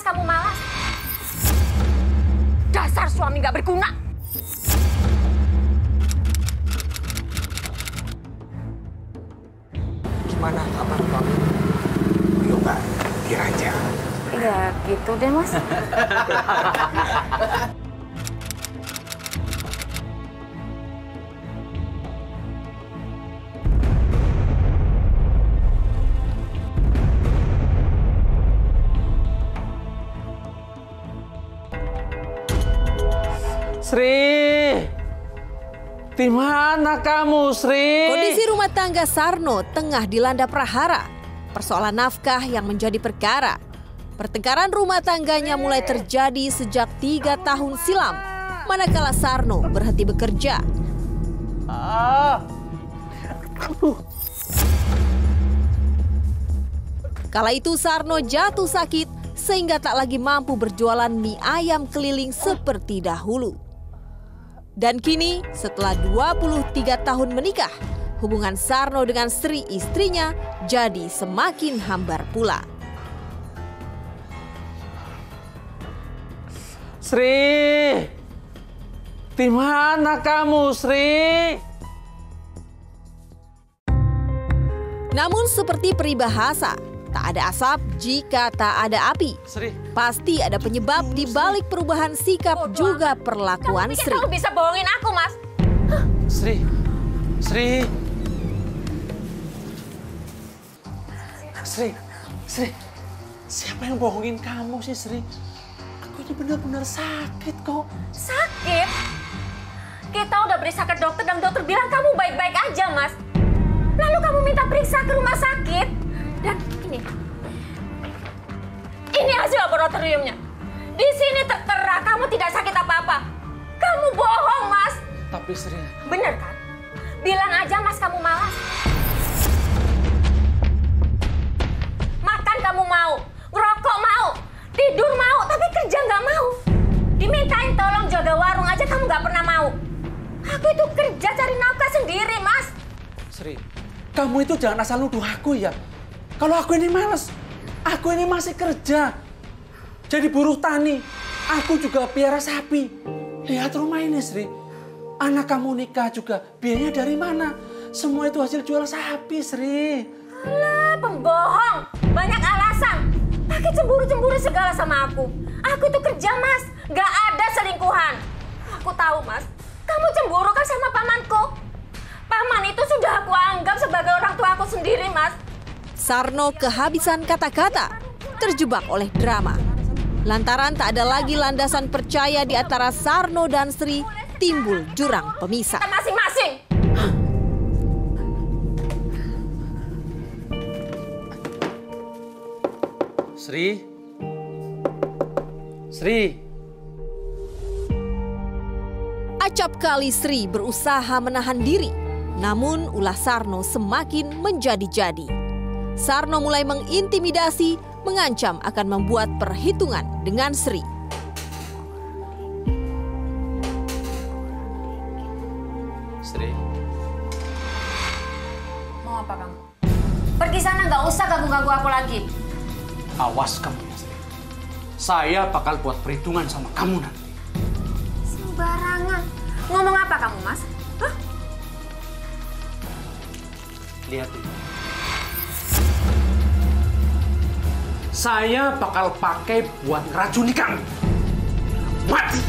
kamu malas. Dasar suami nggak berguna. Gimana kabar kamu? Yuk Mbak, biar aja. Ya gitu deh Mas. Sri, di mana kamu, Sri? Kondisi rumah tangga Sarno tengah dilanda prahara. Persoalan nafkah yang menjadi perkara. Pertengkaran rumah tangganya mulai terjadi sejak 3 tahun silam, manakala Sarno berhenti bekerja. Kala itu Sarno jatuh sakit sehingga tak lagi mampu berjualan mie ayam keliling seperti dahulu. Dan kini setelah 23 tahun menikah, hubungan Sarno dengan Sri istrinya jadi semakin hambar pula. Sri, di mana kamu, Sri? Namun seperti peribahasa, tak ada asap jika tak ada api. Sri. Pasti ada penyebab di balik perubahan sikap juga perlakuan Sri. Kamu bisa bohongin aku, Mas? Sri, Sri. Sri, Sri. Siapa yang bohongin kamu sih, Sri? Aku ini benar-benar sakit kok. Sakit? Kita udah periksa ke dokter dan dokter bilang kamu baik-baik aja, Mas. Lalu kamu minta periksa ke rumah sakit. Dan ini hasil laboratoriumnya. Di sini tertera kamu tidak sakit apa-apa. Kamu bohong, Mas. Tapi Sri... Bener kan? Bilang aja Mas kamu malas. Makan kamu mau, ngerokok mau, tidur mau, tapi kerja nggak mau. Dimintain tolong jaga warung aja kamu nggak pernah mau. Aku itu kerja cari nafkah sendiri, Mas. Sri, kamu itu jangan asal nuduh aku ya. Kalau aku ini males, aku ini masih kerja. Jadi buruh tani, aku juga piara sapi. Lihat rumah ini, Sri. Anak kamu nikah juga, biayanya dari mana? Semua itu hasil jual sapi, Sri. Alah, pembohong. Banyak alasan. Pakai cemburu-cemburu segala sama aku. Aku itu kerja, Mas. Gak ada selingkuhan. Aku tahu, Mas. Kamu cemburu kan sama pamanku. Paman itu sudah aku anggap sebagai orang tua aku sendiri, Mas. Sarno kehabisan kata-kata, terjebak oleh drama. Lantaran tak ada lagi landasan percaya di antara Sarno dan Sri, timbul jurang pemisah. Masing-masing. Sri. Sri. Acap kali Sri berusaha menahan diri, namun ulah Sarno semakin menjadi-jadi. Sarno mulai mengintimidasi, mengancam akan membuat perhitungan dengan Sri. Sri. Mau apa kamu? Pergi sana, nggak usah ganggu-ganggu aku lagi. Awas kamu, Sri. Saya bakal buat perhitungan sama kamu nanti. Sembarangan. Ngomong apa kamu, Mas? Hah? Lihat ini. Saya bakal pakai buat ngeracuni kamu. Mati!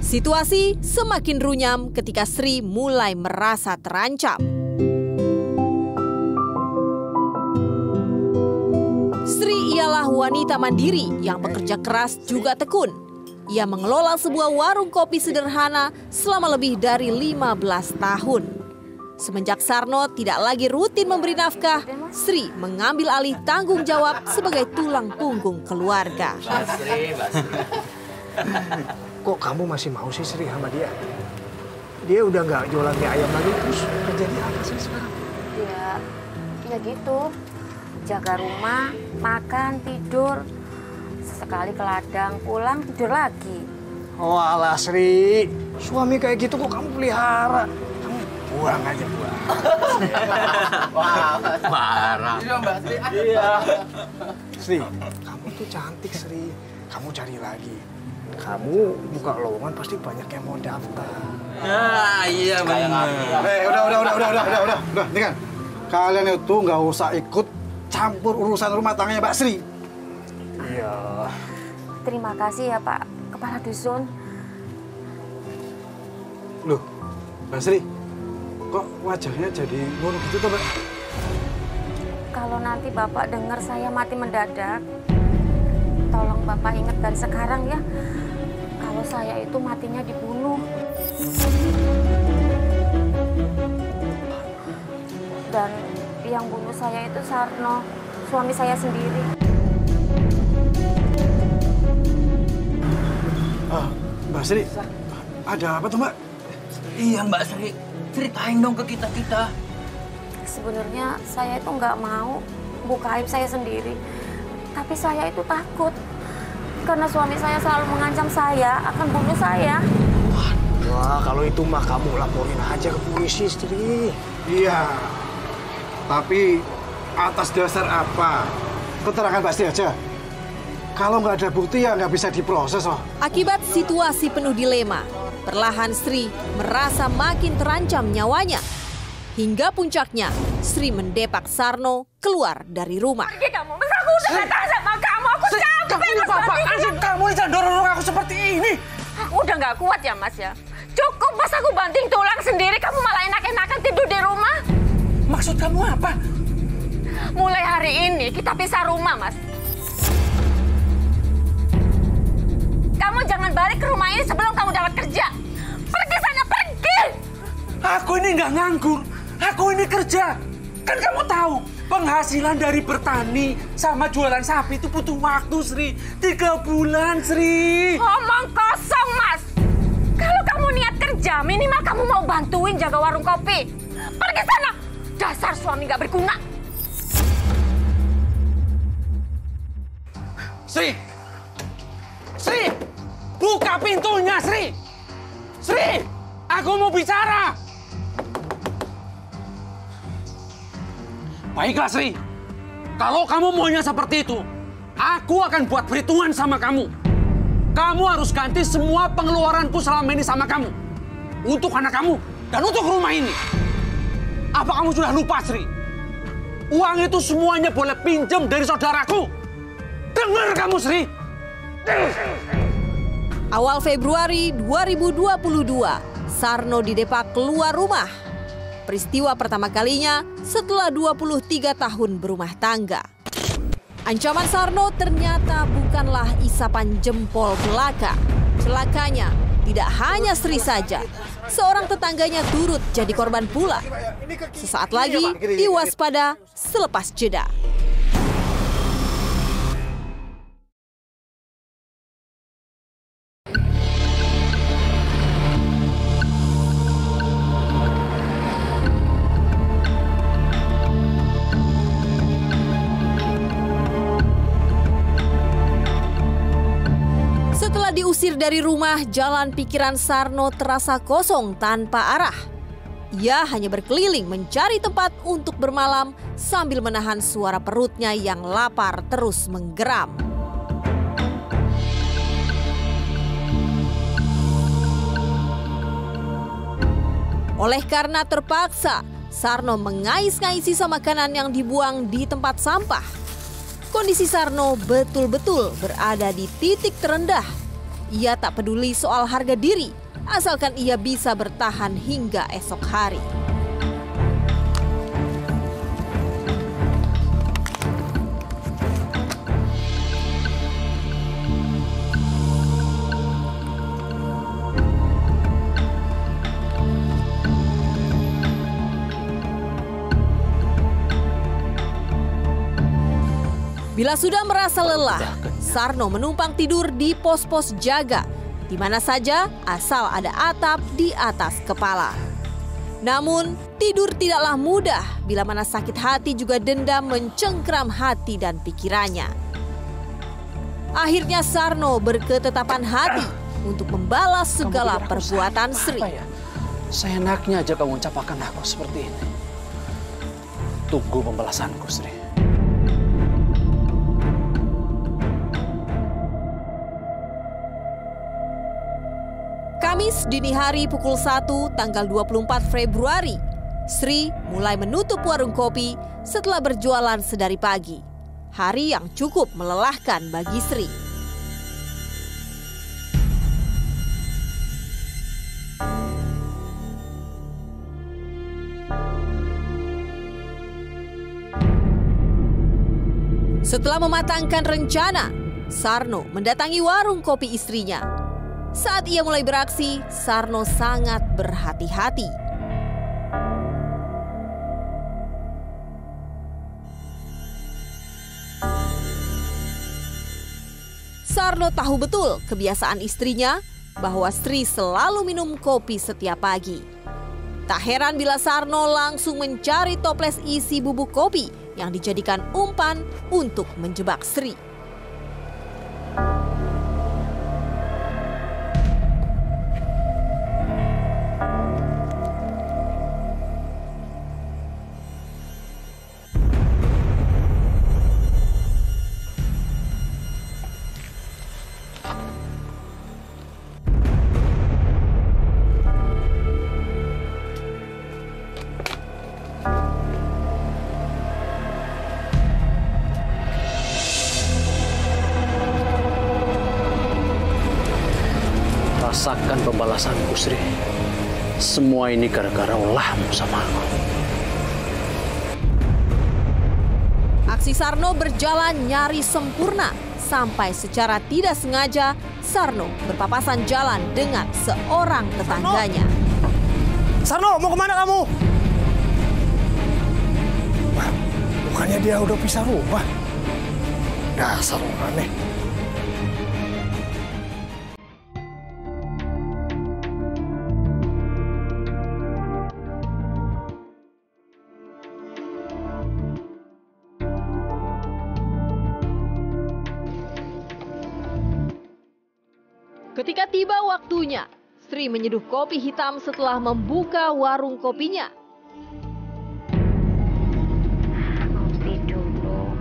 Situasi semakin runyam ketika Sri mulai merasa terancam. Sri ialah wanita mandiri yang bekerja keras juga tekun. Ia mengelola sebuah warung kopi sederhana selama lebih dari 15 tahun. Semenjak Sarno tidak lagi rutin memberi nafkah, Sri mengambil alih tanggung jawab sebagai tulang punggung keluarga. Mbak Sri. Kok kamu masih mau sih Sri sama dia? Dia udah nggak jualan mie ayam lagi, terus kerjanya apa sih sekarang? Ya gitu. Jaga rumah, makan, tidur. Sesekali ke ladang, pulang tidur lagi. Oh alah Sri, suami kayak gitu kok kamu pelihara? Kamu Buang aja, buang. Marah. Iya, Mbak Sri. Iya. Sri, kamu tuh cantik, Sri. Kamu cari lagi. Kamu buka lowongan pasti banyak yang mau daftar. Nah, iya benar. Udah, nih kan. Kalian itu nggak usah ikut campur urusan rumah tangganya Mbak Sri. Iya. Terima kasih ya Pak Kepala Dusun. Loh, Mbak Sri, kok wajahnya jadi ngono gitu tuh, Mbak? Kalau nanti Bapak dengar saya mati mendadak, tolong Bapak ingat dari sekarang ya, kalau saya itu matinya dibunuh. Dan yang bunuh saya itu Sarno, suami saya sendiri. Mbak Sri, ada apa tuh, Mbak? Iya Mbak Sri, ceritain dong ke kita. Sebenarnya saya itu nggak mau buka aib saya sendiri, tapi saya itu takut karena suami saya selalu mengancam saya akan bunuh saya. Wah, kalau itu mah kamu laporin aja ke polisi, Sri. Iya, tapi atas dasar apa? Keterangan Mbak Sri aja. Kalau nggak ada bukti ya nggak bisa diproses, oh. Akibat situasi penuh dilema, perlahan Sri merasa makin terancam nyawanya. Hingga puncaknya, Sri mendepak Sarno keluar dari rumah. Pergi kamu, mas aku udah gak tahan sama kamu, aku capek. Kamu ini apa-apaan sih? Kamu ini jangan dorong aku seperti ini. Aku udah gak kuat ya mas ya. Cukup mas aku banting tulang sendiri, kamu malah enak-enakan tidur di rumah. Maksud kamu apa? Mulai hari ini kita pisah rumah mas. Kamu jangan balik ke rumah ini sebelum kamu dapat kerja. Pergi sana, pergi! Aku ini nggak nganggur. Aku ini kerja. Kan kamu tahu, penghasilan dari bertani sama jualan sapi itu butuh waktu, Sri. 3 bulan, Sri. Omong kosong, Mas. Kalau kamu niat kerja, minimal kamu mau bantuin jaga warung kopi. Pergi sana. Dasar suami nggak berguna. Sri! Sri! Buka pintunya, Sri! Sri! Aku mau bicara! Baiklah, Sri. Kalau kamu maunya seperti itu, aku akan buat perhitungan sama kamu. Kamu harus ganti semua pengeluaranku selama ini sama kamu. Untuk anak kamu dan untuk rumah ini. Apa kamu sudah lupa, Sri? Uang itu semuanya boleh pinjam dari saudaraku. Dengar kamu, Sri! Awal Februari 2022, Sarno didepak keluar rumah. Peristiwa pertama kalinya setelah 23 tahun berumah tangga. Ancaman Sarno ternyata bukanlah isapan jempol belaka. Celakanya tidak hanya Sri saja, seorang tetangganya turut jadi korban pula. Sesaat lagi di Waspada selepas jeda. Setelah diusir dari rumah, jalan pikiran Sarno terasa kosong tanpa arah. Ia hanya berkeliling mencari tempat untuk bermalam sambil menahan suara perutnya yang lapar terus menggeram. Oleh karena terpaksa, Sarno mengais-ngaisi makanan yang dibuang di tempat sampah. Kondisi Sarno betul-betul berada di titik terendah. Ia tak peduli soal harga diri, asalkan ia bisa bertahan hingga esok hari. Bila sudah merasa lelah, Sarno menumpang tidur di pos-pos jaga, di mana saja asal ada atap di atas kepala. Namun, tidur tidaklah mudah bila mana sakit hati juga dendam mencengkram hati dan pikirannya. Akhirnya Sarno berketetapan hati untuk membalas segala perbuatan Sri. Seenaknya aja kamu ucapkan aku seperti ini. Tunggu pembalasanku, Sri. Kamis dini hari pukul 1 tanggal 24 Februari, Sri mulai menutup warung kopi setelah berjualan sedari pagi. Hari yang cukup melelahkan bagi Sri. Setelah mematangkan rencana, Sarno mendatangi warung kopi istrinya. Saat ia mulai beraksi, Sarno sangat berhati-hati. Sarno tahu betul kebiasaan istrinya bahwa Sri selalu minum kopi setiap pagi. Tak heran bila Sarno langsung mencari toples isi bubuk kopi yang dijadikan umpan untuk menjebak Sri. Rasakan pembalasanku, Sri. Semua ini gara-gara ulahmu sama aku. Aksi Sarno berjalan nyaris sempurna sampai secara tidak sengaja Sarno berpapasan jalan dengan seorang tetangganya. Sarno, mau kemana kamu? Wah, bukannya dia udah pisah rumah? Dasar orang aneh. Ketika tiba waktunya, Sri menyeduh kopi hitam setelah membuka warung kopinya. Kopi dulu.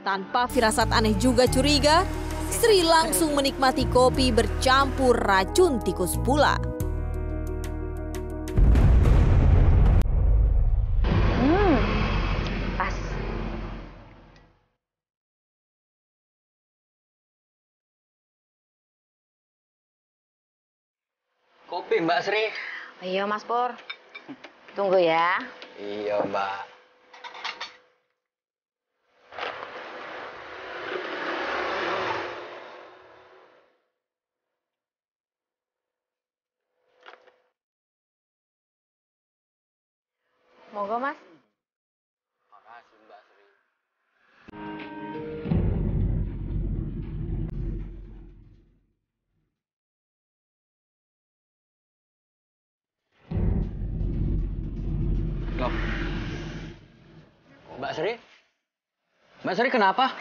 Tanpa firasat aneh juga curiga, Sri langsung menikmati kopi bercampur racun tikus pula. Pas. Kopi, Mbak Sri. Iya, Mas Pur. Tunggu ya. Iya, Mbak. Monggo, Mas. Makasih, Mbak Sri. Loh. Mbak Sri? Mbak Sri kenapa?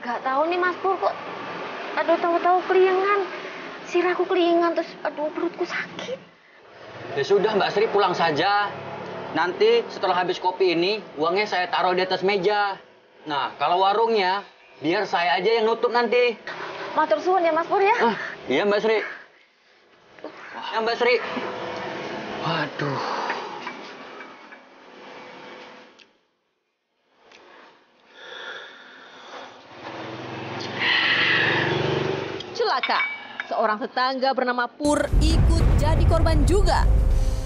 Gak tahu nih, Mas Pur, kok aduh tahu-tahu keliengan. Sirahku keliengan terus aduh perutku sakit. Ya sudah, Mbak Sri pulang saja. Nanti setelah habis kopi ini, uangnya saya taruh di atas meja. Nah, kalau warungnya, biar saya aja yang nutup nanti. Matur suwun ya, Mas Pur ya. Iya, Mbak Sri. Ya, Mbak Sri. Waduh. Celaka, seorang tetangga bernama Pur ikut jadi korban juga.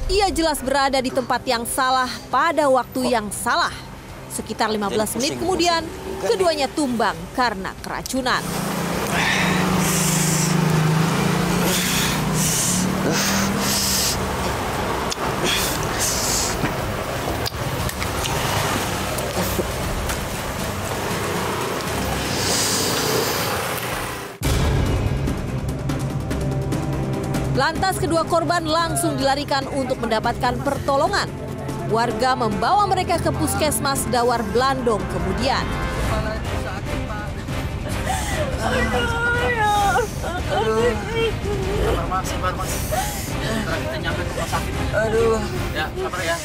Ia jelas berada di tempat yang salah pada waktu yang salah. Sekitar 15 menit kemudian, keduanya tumbang karena keracunan. Lantas kedua korban langsung dilarikan untuk mendapatkan pertolongan. Warga membawa mereka ke puskesmas Dawar Blandong kemudian.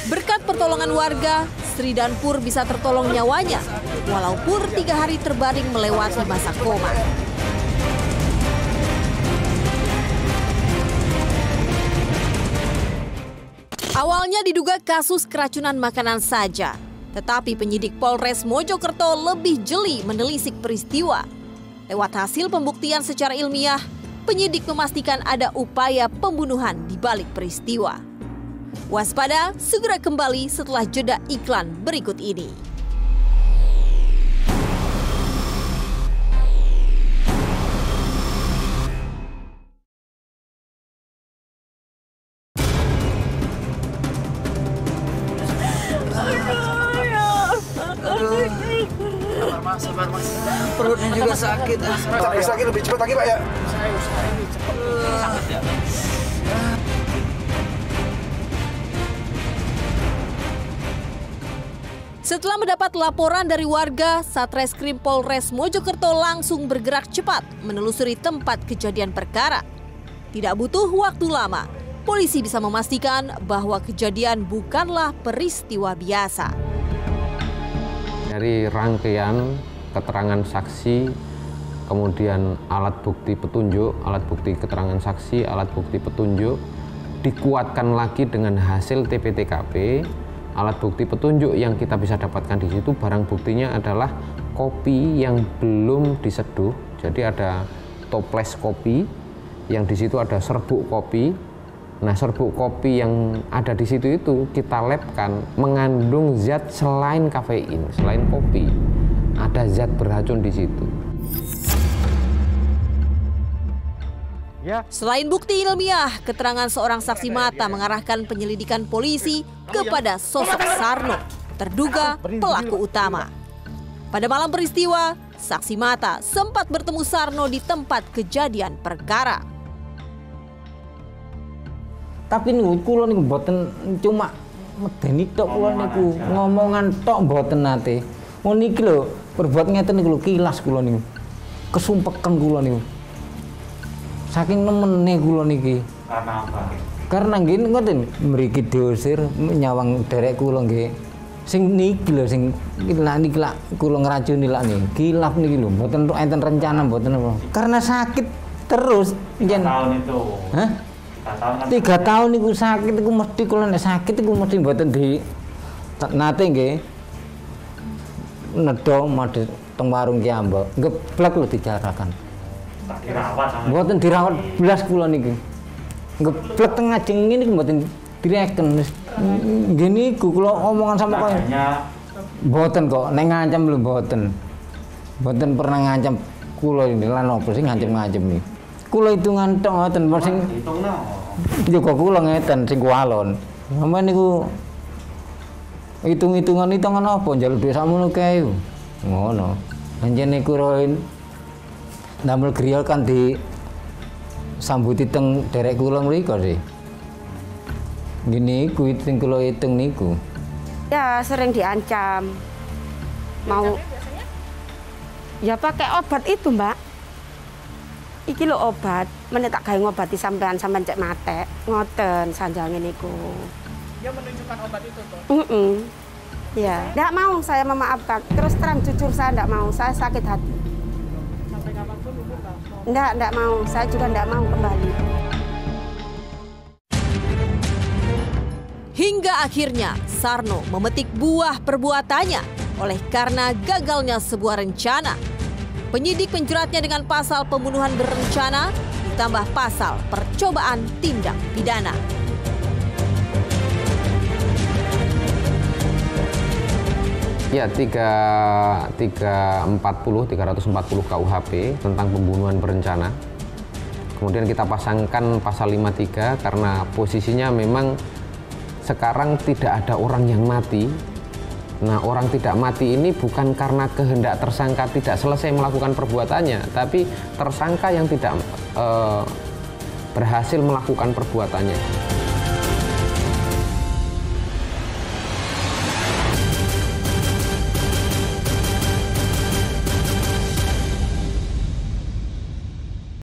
Berkat pertolongan warga, Sri dan Pur bisa tertolong nyawanya, walau Pur 3 hari terbaring melewati masa koma. Awalnya diduga kasus keracunan makanan saja, tetapi penyidik Polres Mojokerto lebih jeli menelisik peristiwa. Lewat hasil pembuktian secara ilmiah, penyidik memastikan ada upaya pembunuhan di balik peristiwa. Waspada, segera kembali setelah jeda iklan berikut ini. Sabar mas, perutnya juga sakit. Sakit lebih cepat lagi Pak ya. Sakit ya. Setelah mendapat laporan dari warga, Satreskrim Polres Mojokerto langsung bergerak cepat menelusuri tempat kejadian perkara. Tidak butuh waktu lama, polisi bisa memastikan bahwa kejadian bukanlah peristiwa biasa. Dari rangkaian keterangan saksi, kemudian alat bukti petunjuk, alat bukti keterangan saksi, alat bukti petunjuk, dikuatkan lagi dengan hasil TPTKP, alat bukti petunjuk yang kita bisa dapatkan di situ, barang buktinya adalah kopi yang belum diseduh, jadi ada toples kopi, yang di situ ada serbuk kopi. Nah, serbuk kopi yang ada di situ itu kita labkan mengandung zat selain kafein, selain kopi. Ada zat beracun di situ. Selain bukti ilmiah, keterangan seorang saksi mata mengarahkan penyelidikan polisi kepada sosok Sarno, terduga pelaku utama. Pada malam peristiwa, saksi mata sempat bertemu Sarno di tempat kejadian perkara. Tapi niku kula niku mboten cuma medeni tok kula niku, ngomongan tok mboten nate. Mun niki lho, perbuat ngeten niku lho kilas kula niku. Kesumpekan kula niku. Saking nemene kula niki. Karena apa? Karena nggih ngoten mriki diusir nyawang derek kula nggih. Sing niki lho sing niki lak kula ngracuni lak niki. Kilap niki lho, mboten enten rencana mboten apa. Karena sakit terus njen. Tahun itu. Hah? 3 tahun niku sakit iku mesti kula nek sakit iku mesti mboten di nate nggih nedha madhe teng warung Ki Ambok geblek lho dijarakan. Dirawat sama. Mboten dirawat blas kula niki. Geblek teng ngajeng ngene iki mboten direken. Nggih niku kula omongan sama kowe. Mboten kok nek ngancam lho mboten. Mboten pernah ngancam kula ini lan opo sing ngancam-ngancam iki. Kula hitungan tok ngoten sing hitungno. Juga kula ngeten sing kualon. Sampeyan niku hitung-hitungan apa njaluk dhuwit sakmono kae. Ngono. Anjen niku ndamel griya kan di sambuti teng derek kula mriku sih. Gini ku sing kula hitung niku. Ya sering diancam. Mau ya pakai obat itu, Mbak. Iki lho obat, meneh tak gawe ngobati sampean cek mate. Ngoten sanjange niku. Dia menunjukkan obat itu tuh. Ya, enggak mau saya memaafkan. Terus terang jujur saya enggak mau, saya sakit hati. Sampai kapanpun Ibu enggak mau. Enggak mau, saya juga enggak mau kembali. Hingga akhirnya Sarno memetik buah perbuatannya oleh karena gagalnya sebuah rencana. Penyidik menjeratnya dengan pasal pembunuhan berencana ditambah pasal percobaan tindak pidana. Ya, 340 KUHP tentang pembunuhan berencana. Kemudian kita pasangkan pasal 53 karena posisinya memang sekarang tidak ada orang yang mati. Nah, orang tidak mati ini bukan karena kehendak tersangka tidak selesai melakukan perbuatannya, tapi tersangka yang tidak berhasil melakukan perbuatannya.